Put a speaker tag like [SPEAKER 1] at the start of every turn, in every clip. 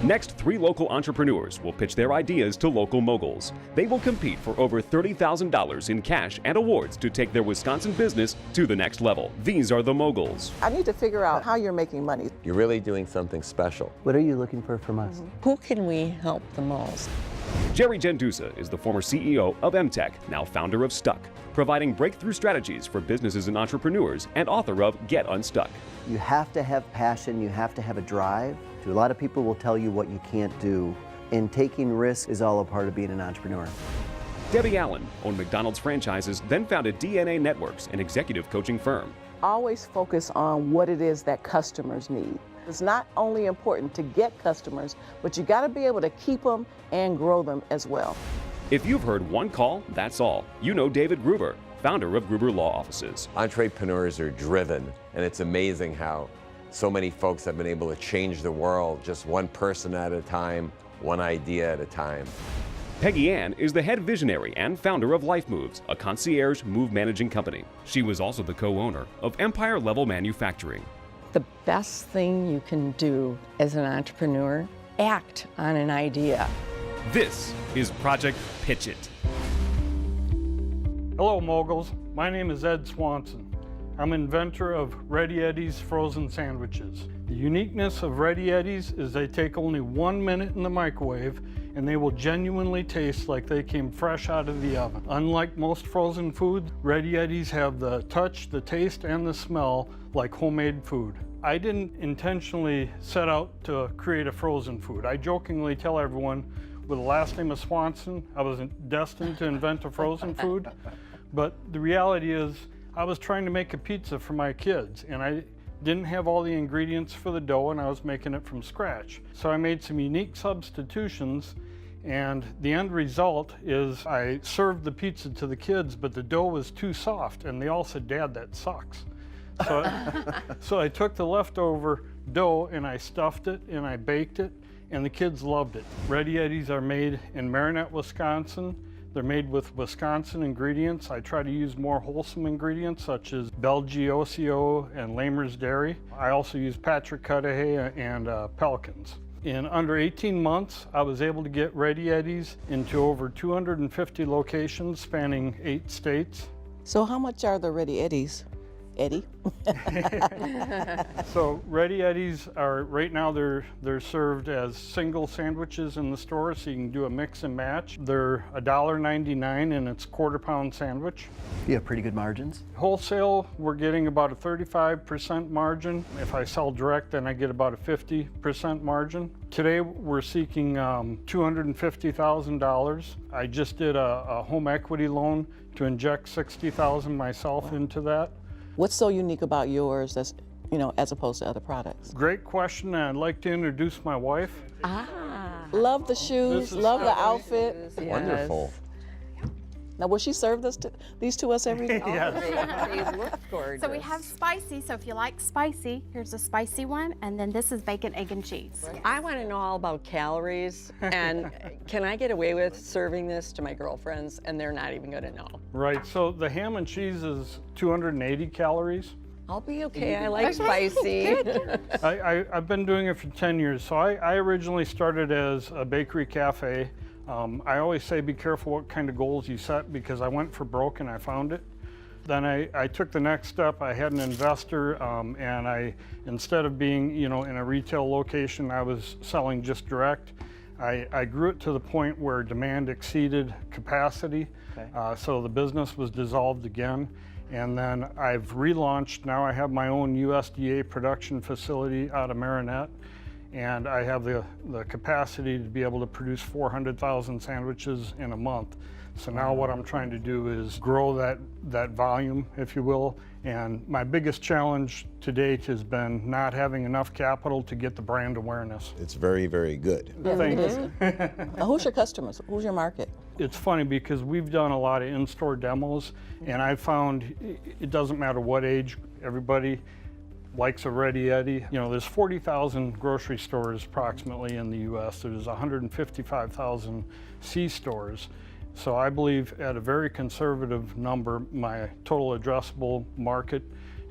[SPEAKER 1] Next, 3 local entrepreneurs will pitch their ideas to local moguls. They will compete for over $30,000 in cash and awards to take their Wisconsin business to the next level. These are the moguls.
[SPEAKER 2] I need to figure out how you're making money.
[SPEAKER 3] You're really doing something special.
[SPEAKER 4] What are you looking for from us?
[SPEAKER 5] Who can we help the most?
[SPEAKER 1] Jerry Gendusa is the former CEO of MTech, now founder of Stuck, providing breakthrough strategies for businesses and entrepreneurs, and author of Get Unstuck.
[SPEAKER 4] You have to have passion, you have to have a drive. A lot of people will tell you what you can't do, and taking risks is all a part of being an entrepreneur.
[SPEAKER 1] Debbie Allen owned McDonald's franchises, then founded DNA Networks, an executive coaching firm.
[SPEAKER 2] Always focus on what it is that customers need. It's not only important to get customers, but you got to be able to keep them and grow them as well.
[SPEAKER 1] If you've heard one call, that's all. You know David Gruber, founder of Gruber Law Offices.
[SPEAKER 3] Entrepreneurs are driven, and it's amazing how so many folks have been able to change the world just one person at a time, one idea at a time.
[SPEAKER 1] Peggy Ann is the head visionary and founder of Life Moves, a concierge move managing company. She was also the co-owner of Empire Level Manufacturing.
[SPEAKER 5] The best thing you can do as an entrepreneur, act on an idea.
[SPEAKER 1] This is Project Pitch It.
[SPEAKER 6] Hello, moguls. My name is Ed Swanson. I'm inventor of Ready Eddie's frozen sandwiches. The uniqueness of Ready Eddie's is they take only 1 minute in the microwave and they will genuinely taste like they came fresh out of the oven. Unlike most frozen foods, Ready Eddie's have the touch, the taste, and the smell like homemade food. I didn't intentionally set out to create a frozen food. I jokingly tell everyone, with the last name of Swanson, I was destined to invent a frozen food. But the reality is, I was trying to make a pizza for my kids, and I didn't have all the ingredients for the dough, and I was making it from scratch. So I made some unique substitutions, and the end result is I served the pizza to the kids, but the dough was too soft, and they all said, "Dad, that sucks." So I took the leftover dough and I stuffed it and I baked it, and the kids loved it. Ready Eddie's are made in Marinette, Wisconsin. They're made with Wisconsin ingredients. I try to use more wholesome ingredients such as Belgioso and Lamer's Dairy. I also use Patrick Cudahy and Pelicans. In under 18 months, I was able to get Ready Eddie's into over 250 locations spanning 8 states.
[SPEAKER 2] So how much are the Ready Eddie's, Eddie?
[SPEAKER 6] So Ready Eddie's are, right now they're served as single sandwiches in the store, so you can do a mix and match. They're $1.99 and it's quarter-pound sandwich.
[SPEAKER 4] You have pretty good margins?
[SPEAKER 6] Wholesale, we're getting about a 35% margin. If I sell direct, then I get about a 50% margin. Today we're seeking $250,000. I just did a home equity loan to inject $60,000 myself into that.
[SPEAKER 2] What's so unique about yours that's, as opposed to other products?
[SPEAKER 6] Great question, and I'd like to introduce my wife.
[SPEAKER 2] Love the shoes, love the outfit.
[SPEAKER 5] Yes.
[SPEAKER 3] Wonderful.
[SPEAKER 2] Now, will she serve these to us every day?
[SPEAKER 6] Yes.
[SPEAKER 5] They look gorgeous.
[SPEAKER 7] So we have spicy, so if you like spicy, here's a spicy one, and then this is bacon, egg, and cheese.
[SPEAKER 5] I want to know all about calories, and can I get away with serving this to my girlfriends and they're not even going to know?
[SPEAKER 6] Right, so the ham and cheese is 280 calories.
[SPEAKER 5] I'll be okay. I like spicy.
[SPEAKER 6] I've been doing it for 10 years. So I originally started as a bakery cafe. I always say be careful what kind of goals you set, because I went for broke and I found it. Then I took the next step. I had an investor, and instead of being in a retail location, I was selling just direct. I grew it to the point where demand exceeded capacity, so the business was dissolved again. And then I've relaunched. Now I have my own USDA production facility out of Marinette, and I have the capacity to be able to produce 400,000 sandwiches in a month. So now what I'm trying to do is grow that volume, if you will. And my biggest challenge to date has been not having enough capital to get the brand awareness.
[SPEAKER 3] It's very, very good.
[SPEAKER 6] Thank you.
[SPEAKER 2] Who's your customers? Who's your market?
[SPEAKER 6] It's funny because we've done a lot of in-store demos, and I found it doesn't matter what age, everybody likes a Ready Eddie. There's 40,000 grocery stores approximately in the US. There's 155,000 C-stores. So I believe at a very conservative number, my total addressable market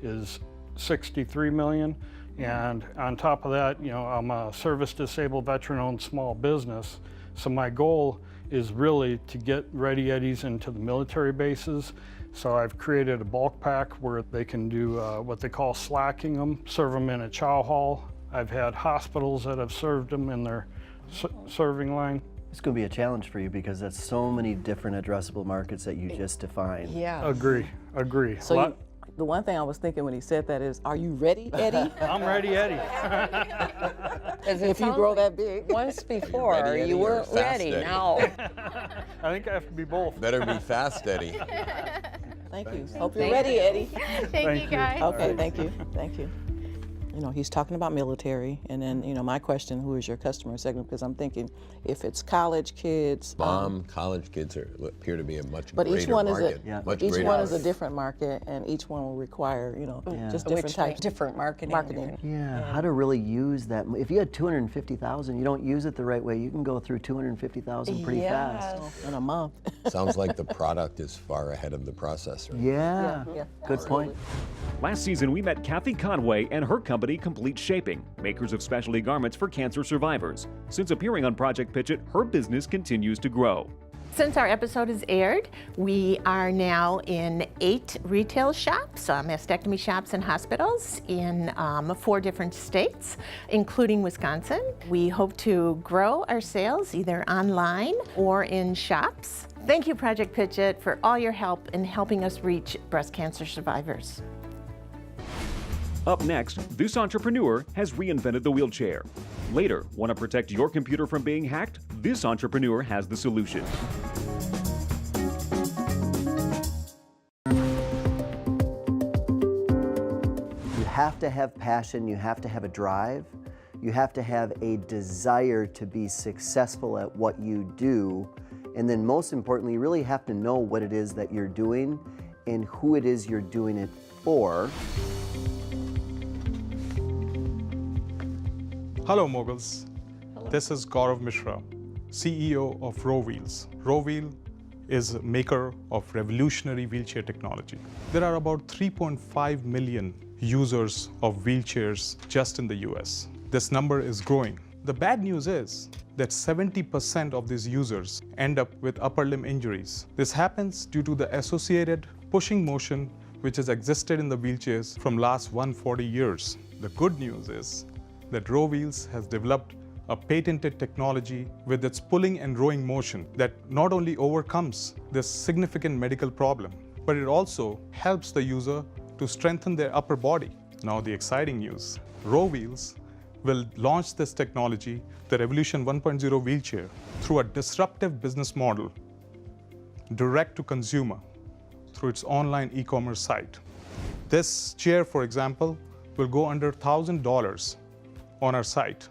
[SPEAKER 6] is 63 million. And on top of that, I'm a service disabled veteran-owned small business. So my goal is really to get Ready Eddies into the military bases. So I've created a bulk pack where they can do what they call slacking them, serve them in a chow hall. I've had hospitals that have served them in their serving line.
[SPEAKER 4] It's going to be a challenge for you because that's so many different addressable markets that you just defined.
[SPEAKER 5] Yeah.
[SPEAKER 6] Agree.
[SPEAKER 2] So the one thing I was thinking when he said that is, are you ready, Eddie?
[SPEAKER 6] I'm ready, Eddie.
[SPEAKER 2] If you grow that big.
[SPEAKER 5] Once before,
[SPEAKER 3] ready, Eddie,
[SPEAKER 5] you
[SPEAKER 3] or
[SPEAKER 5] weren't
[SPEAKER 3] fast,
[SPEAKER 5] ready.
[SPEAKER 3] Eddie?
[SPEAKER 5] Now.
[SPEAKER 6] I think I have to be both.
[SPEAKER 3] Better be fast, Eddie.
[SPEAKER 2] Thank you. Hope you're ready, Eddie.
[SPEAKER 7] Thank you, guys.
[SPEAKER 2] Okay, thank you. Thank you. He's talking about military, and then, my question, who is your customer segment? Because I'm thinking if it's college kids.
[SPEAKER 3] College kids appear to be a much
[SPEAKER 2] But
[SPEAKER 3] greater
[SPEAKER 2] each one
[SPEAKER 3] market.
[SPEAKER 2] is a different market, and each one will require, just different types.
[SPEAKER 5] Different marketing.
[SPEAKER 4] Yeah, how to really use that. If you had 250,000, you don't use it the right way, you can go through 250,000 pretty fast.
[SPEAKER 2] In a month.
[SPEAKER 3] Sounds like the product is far ahead of the process. Right?
[SPEAKER 4] Yeah, good point.
[SPEAKER 1] Last season, we met Kathy Conway and her company, Complete Shaping, makers of specialty garments for cancer survivors. Since appearing on Project Pitch It, her business continues to grow.
[SPEAKER 8] Since our episode has aired, we are now in 8 retail shops, mastectomy shops and hospitals in 4 different states, including Wisconsin. We hope to grow our sales either online or in shops. Thank you, Project Pitch It, for all your help in helping us reach breast cancer survivors.
[SPEAKER 1] Up next, this entrepreneur has reinvented the wheelchair. Later, want to protect your computer from being hacked? This entrepreneur has the solution.
[SPEAKER 4] You have to have passion, you have to have a drive, you have to have a desire to be successful at what you do, and then most importantly, you really have to know what it is that you're doing and who it is you're doing it for.
[SPEAKER 9] Hello moguls, This is Gaurav Mishra, CEO of Rowheels. Rowheel is a maker of revolutionary wheelchair technology. There are about 3.5 million users of wheelchairs just in the US. This number is growing. The bad news is that 70% of these users end up with upper limb injuries. This happens due to the associated pushing motion which has existed in the wheelchairs from last 140 years. The good news is that Rowheels has developed a patented technology with its pulling and rowing motion that not only overcomes this significant medical problem, but it also helps the user to strengthen their upper body. Now the exciting news, Rowheels will launch this technology, the Revolution 1.0 wheelchair, through a disruptive business model, direct to consumer, through its online e-commerce site. This chair, for example, will go under $1,000 on our site,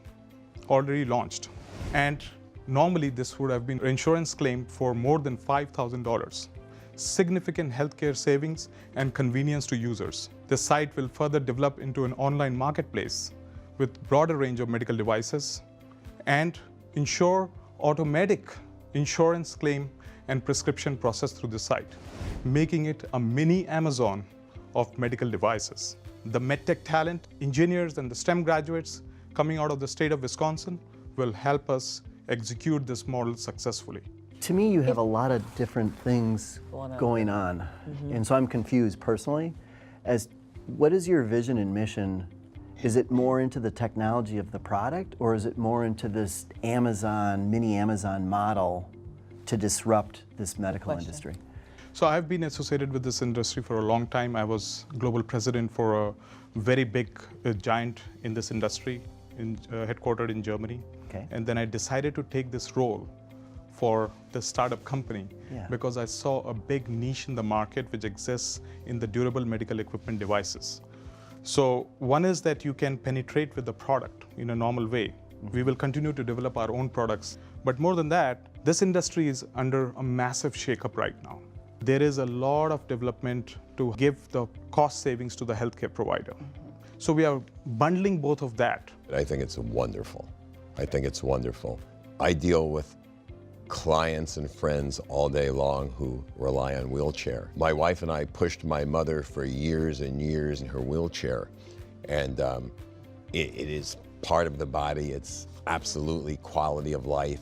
[SPEAKER 9] already launched. And normally this would have been an insurance claim for more than $5,000. Significant healthcare savings and convenience to users. The site will further develop into an online marketplace with broader range of medical devices and ensure automatic insurance claim and prescription process through the site, making it a mini Amazon of medical devices. The medtech talent, engineers and the STEM graduates coming out of the state of Wisconsin will help us execute this model successfully.
[SPEAKER 4] To me, you have a lot of different things going on. And so I'm confused personally as what is your vision and mission? Is it more into the technology of the product, or is it more into this Amazon, mini Amazon model to disrupt this medical industry?
[SPEAKER 9] So I've been associated with this industry for a long time. I was global president for a very big giant in this industry, headquartered in Germany.
[SPEAKER 4] Okay.
[SPEAKER 9] And then I decided to take this role for the startup company because I saw a big niche in the market which exists in the durable medical equipment devices. So one is that you can penetrate with the product in a normal way. We will continue to develop our own products. But more than that, this industry is under a massive shakeup right now. There is a lot of development to give the cost savings to the healthcare provider. So we are bundling both of that.
[SPEAKER 3] I think it's wonderful. I think it's wonderful. I deal with clients and friends all day long who rely on wheelchair. My wife and I pushed my mother for years and years in her wheelchair. And it is part of the body. It's absolutely quality of life.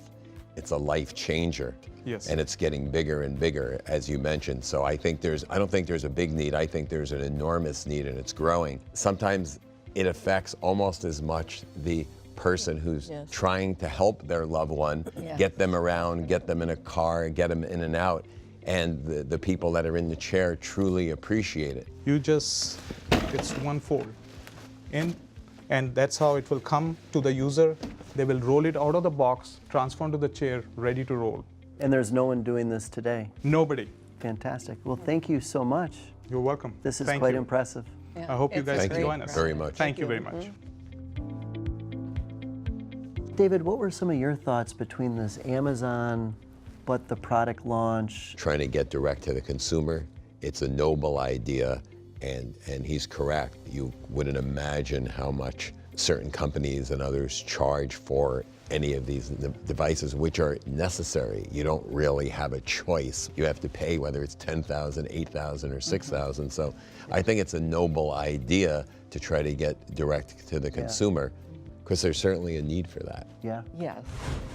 [SPEAKER 3] It's a life changer.
[SPEAKER 9] Yes.
[SPEAKER 3] And it's getting bigger and bigger, as you mentioned. So I don't think there's a big need. I think there's an enormous need, and it's growing. Sometimes it affects almost as much the person who's trying to help their loved one, get them around, get them in a car, get them in and out. And the people that are in the chair truly appreciate it.
[SPEAKER 9] It's one fold in, and that's how it will come to the user. They will roll it out of the box, transfer to the chair, ready to roll.
[SPEAKER 4] And there's no one doing this today?
[SPEAKER 9] Nobody.
[SPEAKER 4] Fantastic. Well, thank you so much.
[SPEAKER 9] You're welcome.
[SPEAKER 4] This is
[SPEAKER 9] Thank
[SPEAKER 4] quite
[SPEAKER 9] you.
[SPEAKER 4] impressive.
[SPEAKER 9] I hope you guys can join us.
[SPEAKER 3] Very much.
[SPEAKER 9] Thank you very much.
[SPEAKER 4] David, what were some of your thoughts between this Amazon, but the product launch?
[SPEAKER 3] Trying to get direct to the consumer, it's a noble idea, and he's correct. You wouldn't imagine how much certain companies and others charge for any of these devices, which are necessary. You don't really have a choice. You have to pay whether it's $10,000, $8,000, or $6,000. So I think it's a noble idea to try to get direct to the consumer, because there's certainly a need for that.
[SPEAKER 4] Yeah.
[SPEAKER 2] Yes.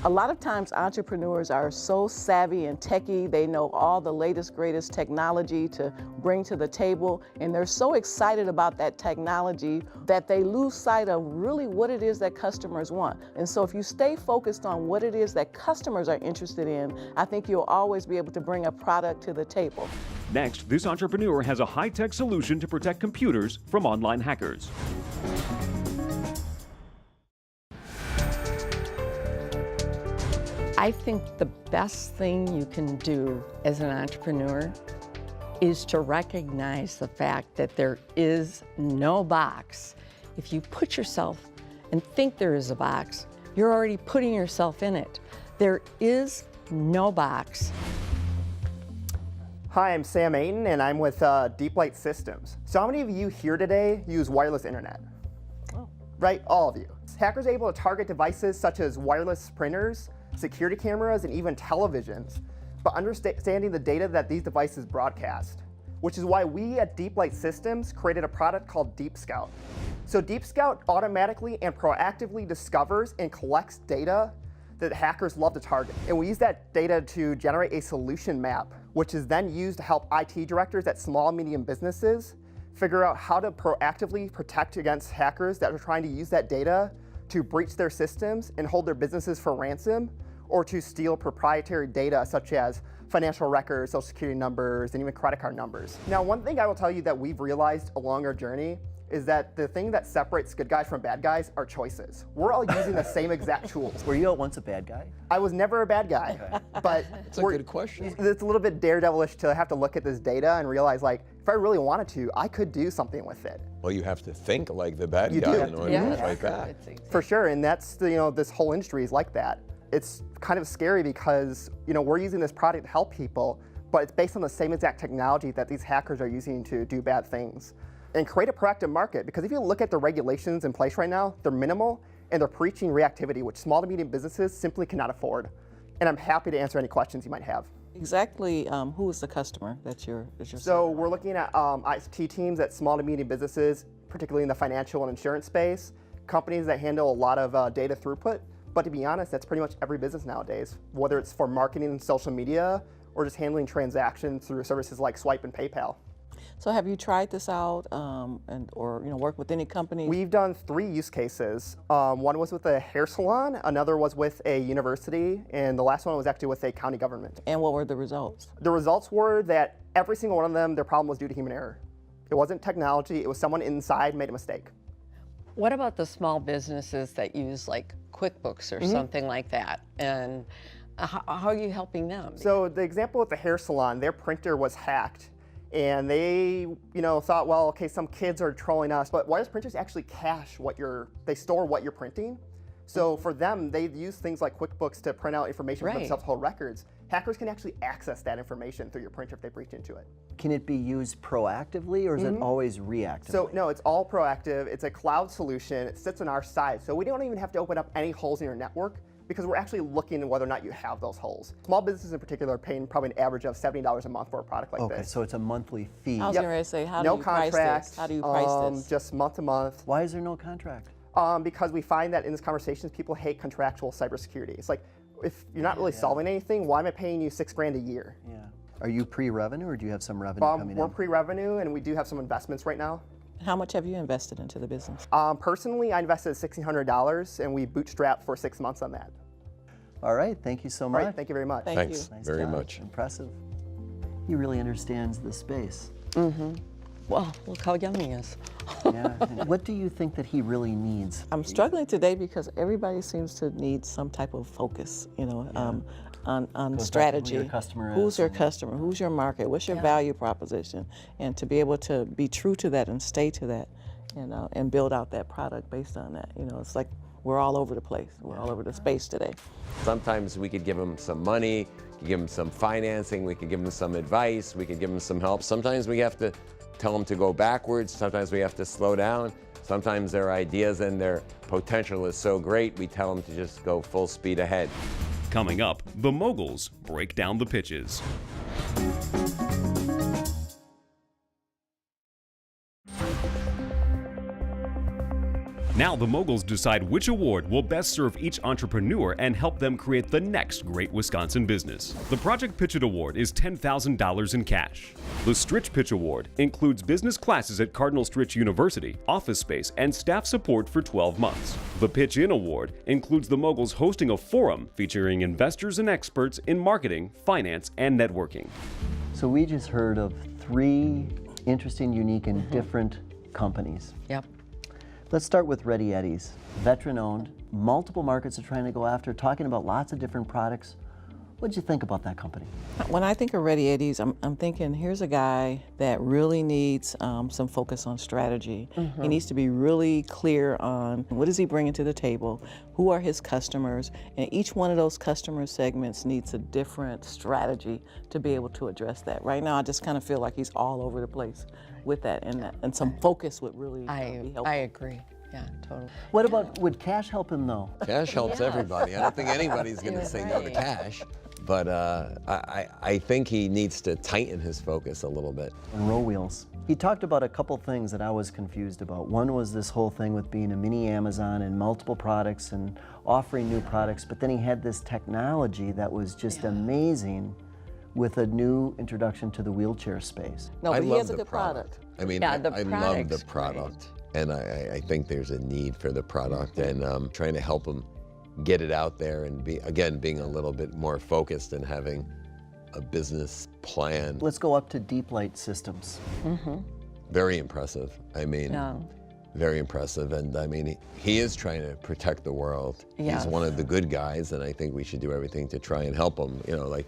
[SPEAKER 2] A lot of times entrepreneurs are so savvy and techie, they know all the latest, greatest technology to bring to the table, and they're so excited about that technology that they lose sight of really what it is that customers want. And so if you stay focused on what it is that customers are interested in, I think you'll always be able to bring a product to the table.
[SPEAKER 1] Next, this entrepreneur has a high-tech solution to protect computers from online hackers.
[SPEAKER 5] I think the best thing you can do as an entrepreneur is to recognize the fact that there is no box. If you put yourself and think there is a box, you're already putting yourself in it. There is no box.
[SPEAKER 10] Hi, I'm Sam Aten, and I'm with Deep Light Systems. So how many of you here today use wireless internet? Oh. Right, all of you. Hackers are able to target devices such as wireless printers, security cameras, and even televisions, but understanding the data that these devices broadcast, which is why we at Deep Light Systems created a product called Deep Scout. So Deep Scout automatically and proactively discovers and collects data that hackers love to target. And we use that data to generate a solution map, which is then used to help IT directors at small and medium businesses figure out how to proactively protect against hackers that are trying to use that data to breach their systems and hold their businesses for ransom, or to steal proprietary data such as financial records, social security numbers, and even credit card numbers. Now, one thing I will tell you that we've realized along our journey is that the thing that separates good guys from bad guys are choices. We're all using the same exact tools.
[SPEAKER 4] Were you at once a bad guy?
[SPEAKER 10] I was never a bad guy, but
[SPEAKER 3] That's a good question.
[SPEAKER 10] It's a little bit daredevilish to have to look at this data and realize, like, if I really wanted to, I could do something with it.
[SPEAKER 3] Well, you have to think like the bad
[SPEAKER 10] You
[SPEAKER 3] guy
[SPEAKER 10] do.
[SPEAKER 3] in order to fight back.
[SPEAKER 10] For sure, and that's this whole industry is like that. It's kind of scary because we're using this product to help people, but it's based on the same exact technology that these hackers are using to do bad things. And create a proactive market, because if you look at the regulations in place right now, they're minimal and they're preaching reactivity, which small to medium businesses simply cannot afford. And I'm happy to answer any questions you might have.
[SPEAKER 2] Exactly, who is the customer that you're
[SPEAKER 10] So we're looking at IT teams at small to medium businesses, particularly in the financial and insurance space, companies that handle a lot of data throughput. But to be honest, that's pretty much every business nowadays, whether it's for marketing and social media or just handling transactions through services like Swipe and PayPal.
[SPEAKER 2] So have you tried this out or worked with any companies?
[SPEAKER 10] We've done 3 use cases. One was with a hair salon, another was with a university, and the last one was actually with a county government.
[SPEAKER 2] And what were the results?
[SPEAKER 10] The results were that every single one of them, their problem was due to human error. It wasn't technology, it was someone inside made a mistake.
[SPEAKER 5] What about the small businesses that use like QuickBooks or something like that? And how are you helping them?
[SPEAKER 10] So the example with the hair salon, their printer was hacked. And they, thought, well, okay, some kids are trolling us, but wireless printers actually cache they store what you're printing. So for them, they use things like QuickBooks to print out information for themselves to hold records. Hackers can actually access that information through your printer if they breach into it.
[SPEAKER 4] Can it be used proactively, or is it always reactive?
[SPEAKER 10] So no, it's all proactive. It's a cloud solution. It sits on our side. So we don't even have to open up any holes in your network, because we're actually looking at whether or not you have those holes. Small businesses in particular are paying probably an average of $70 a month for a product like this.
[SPEAKER 4] Okay, so it's a monthly fee.
[SPEAKER 2] I was going to say, how do you price this? How do you price this?
[SPEAKER 10] Just month to month.
[SPEAKER 4] Why is there no contract?
[SPEAKER 10] because we find that in these conversations, people hate contractual cybersecurity. It's like, if you're not really solving anything, why am I paying you $6,000 a year?
[SPEAKER 4] Yeah. Are you pre-revenue, or do you have some revenue coming in?
[SPEAKER 10] We're pre-revenue, and we do have some investments right now.
[SPEAKER 2] How much have you invested into the business?
[SPEAKER 10] Personally, I invested $1,600, and we bootstrapped for 6 months on that.
[SPEAKER 4] All right, thank you so much.
[SPEAKER 10] All right, thank you very much.
[SPEAKER 3] Thanks
[SPEAKER 4] Nice
[SPEAKER 3] very
[SPEAKER 4] job.
[SPEAKER 3] much.
[SPEAKER 4] Impressive. He really understands the space.
[SPEAKER 5] Well, look how young he is.
[SPEAKER 4] Yeah. What do you think that he really needs?
[SPEAKER 2] I'm struggling today because everybody seems to need some type of focus, you know, on
[SPEAKER 4] Goes back to
[SPEAKER 2] strategy.
[SPEAKER 4] who your customer is.
[SPEAKER 2] Who's your customer? Who's your market? What's your value proposition? And to be able to be true to that and stay to that, you know, and build out that product based on that. You know, it's like we're all over the place. We're all over the space today.
[SPEAKER 3] Sometimes we could give them some money, we could give them some financing, we could give them some advice, we could give them some help. Sometimes we have to tell them to go backwards, sometimes we have to slow down. Sometimes their ideas and their potential is so great, we tell them to just go full speed ahead.
[SPEAKER 1] Coming up, the moguls break down the pitches. Now the moguls decide which award will best serve each entrepreneur and help them create the next great Wisconsin business. The Project Pitch It Award is $10,000 in cash. The Stritch Pitch Award includes business classes at Cardinal Stritch University, office space, and staff support for 12 months. The Pitch In Award includes the moguls hosting a forum featuring investors and experts in marketing, finance, and networking.
[SPEAKER 4] So we just heard of 3 interesting, unique, and different companies.
[SPEAKER 5] Yep.
[SPEAKER 4] Let's start with Ready Eddies. Veteran-owned, multiple markets are trying to go after, talking about lots of different products. What did you think about that company?
[SPEAKER 2] When I think of Ready Eddies, I'm thinking here's a guy that really needs some focus on strategy. He needs to be really clear on what is he bringing to the table, who are his customers, and each one of those customer segments needs a different strategy to be able to address that. Right now, I just kind of feel like he's all over the place with that, and some focus would really be helpful.
[SPEAKER 5] I agree. Yeah, totally.
[SPEAKER 4] What about, would cash help him though?
[SPEAKER 3] Cash helps everybody. I don't think anybody's going to say no to cash. But I think he needs to tighten his focus a little bit.
[SPEAKER 4] And Row Wheels. He talked about a couple things that I was confused about. One was this whole thing with being a mini Amazon and multiple products and offering new products, but then he had this technology that was just amazing with a new introduction to the wheelchair space.
[SPEAKER 2] No, but
[SPEAKER 3] I
[SPEAKER 2] he
[SPEAKER 3] love
[SPEAKER 2] has a
[SPEAKER 3] the
[SPEAKER 2] good product.
[SPEAKER 3] I mean, I love the product. And I think there's a need for the product, and trying to help him get it out there and being a little bit more focused and having a business plan.
[SPEAKER 4] Let's go up to Deep Light Systems.
[SPEAKER 3] Very impressive. I mean, very impressive. And I mean, he is trying to protect the world. He's one of the good guys, and I think we should do everything to try and help him. You know, like,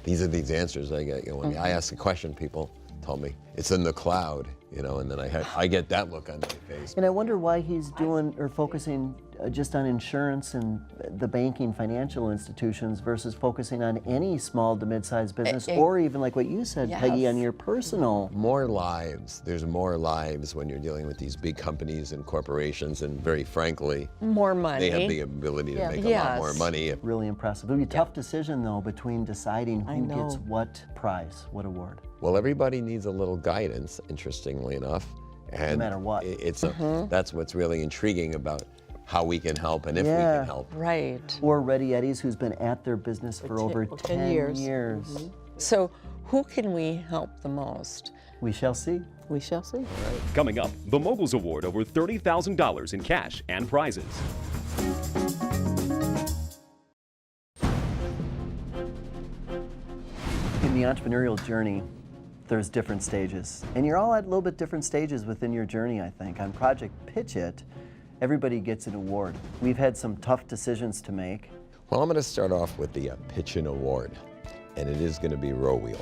[SPEAKER 3] these are these answers I get. You know, when I ask a question, people tell me it's in the cloud, you know, and then I get that look on my face.
[SPEAKER 4] And I wonder why he's doing or focusing just on insurance and the banking financial institutions versus focusing on any small to mid-sized business, or even like what you said, Peggy, on your personal.
[SPEAKER 3] More lives. There's more lives when you're dealing with these big companies and corporations, and very frankly,
[SPEAKER 5] more money.
[SPEAKER 3] They have the ability to make a lot more money.
[SPEAKER 4] Really impressive. It would be a tough decision though between deciding who gets what prize, what award.
[SPEAKER 3] Well, everybody needs a little guidance, interestingly enough. And
[SPEAKER 4] no matter what.
[SPEAKER 3] That's what's really intriguing about how we can help and if we can help.
[SPEAKER 5] Right.
[SPEAKER 4] Or Ready Eddies, who's been at their business for over 10 years.
[SPEAKER 5] So who can we help the most?
[SPEAKER 4] We shall see.
[SPEAKER 2] We shall see.
[SPEAKER 1] Coming up, the Moguls Award, over $30,000 in cash and prizes.
[SPEAKER 4] In the entrepreneurial journey, there's different stages. And you're all at a little bit different stages within your journey, I think. On Project Pitch It, everybody gets an award. We've had some tough decisions to make.
[SPEAKER 3] Well, I'm going to start off with the Pitch In Award, and it is going to be Row Wheels.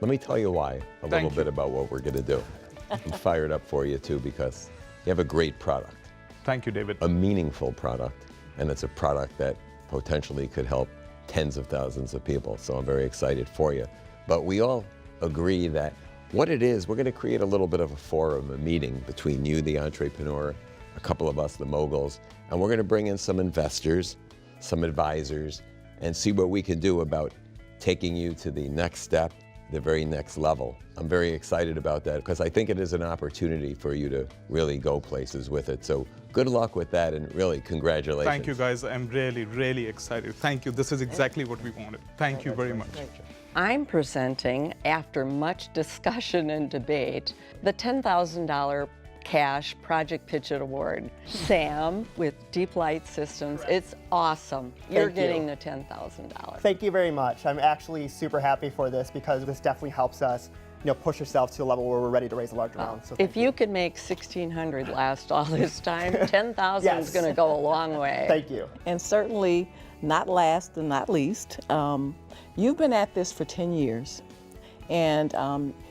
[SPEAKER 3] Let me tell you why, a little bit about what we're going to do. I'm fired up for you too, because you have a great product.
[SPEAKER 9] Thank you, David.
[SPEAKER 3] A meaningful product, and it's a product that potentially could help tens of thousands of people, so I'm very excited for you. But we all agree that what it is, we're going to create a little bit of a forum, a meeting between you, the entrepreneur, a couple of us, the moguls, and we're going to bring in some investors, some advisors, and see what we can do about taking you to the next step the very next level. I'm very excited about that because I think it is an opportunity for you to really go places with it. So good luck with that, and really congratulations.
[SPEAKER 9] Thank you guys. I'm really, really excited. Thank you. This is exactly what we wanted. Thank you very much.
[SPEAKER 5] I'm presenting, after much discussion and debate, the $10,000 cash Project Pitch It Award. Sam with Deep Light Systems, it's awesome. You're getting the $10,000.
[SPEAKER 10] Thank you very much. I'm actually super happy for this because this definitely helps us push ourselves to a level where we're ready to raise a large amount. So
[SPEAKER 5] if you could make $1,600 last all this time, $10,000 is going to go a long way.
[SPEAKER 10] Thank you.
[SPEAKER 2] And certainly not last and not least, you've been at this for 10 years, and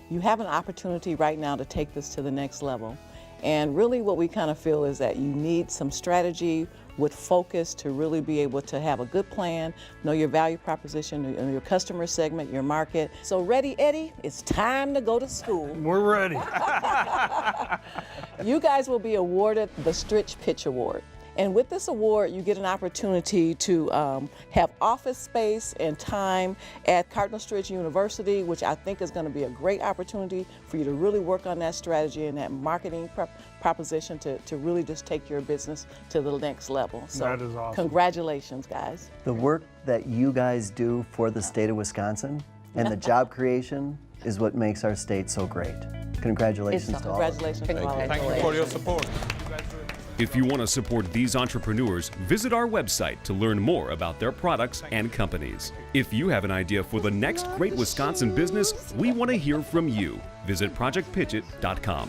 [SPEAKER 2] you have an opportunity right now to take this to the next level. And really what we kind of feel is that you need some strategy with focus to really be able to have a good plan, know your value proposition, know your customer segment, your market. So ready, Eddie? It's time to go to school.
[SPEAKER 6] We're ready.
[SPEAKER 2] You guys will be awarded the Stritch Pitch Award. And with this award, you get an opportunity to have office space and time at Cardinal Stritch University, which I think is going to be a great opportunity for you to really work on that strategy and that marketing proposition to really just take your business to the next level. So
[SPEAKER 6] that is awesome.
[SPEAKER 2] Congratulations, guys.
[SPEAKER 4] The work that you guys do for the state of Wisconsin and the job creation is what makes our state so great. Congratulations to all of you.
[SPEAKER 2] Congratulations.
[SPEAKER 9] Thank you for your support.
[SPEAKER 1] If you want to support these entrepreneurs, visit our website to learn more about their products and companies. If you have an idea for the next great Wisconsin business, we want to hear from you. Visit projectpitchit.com.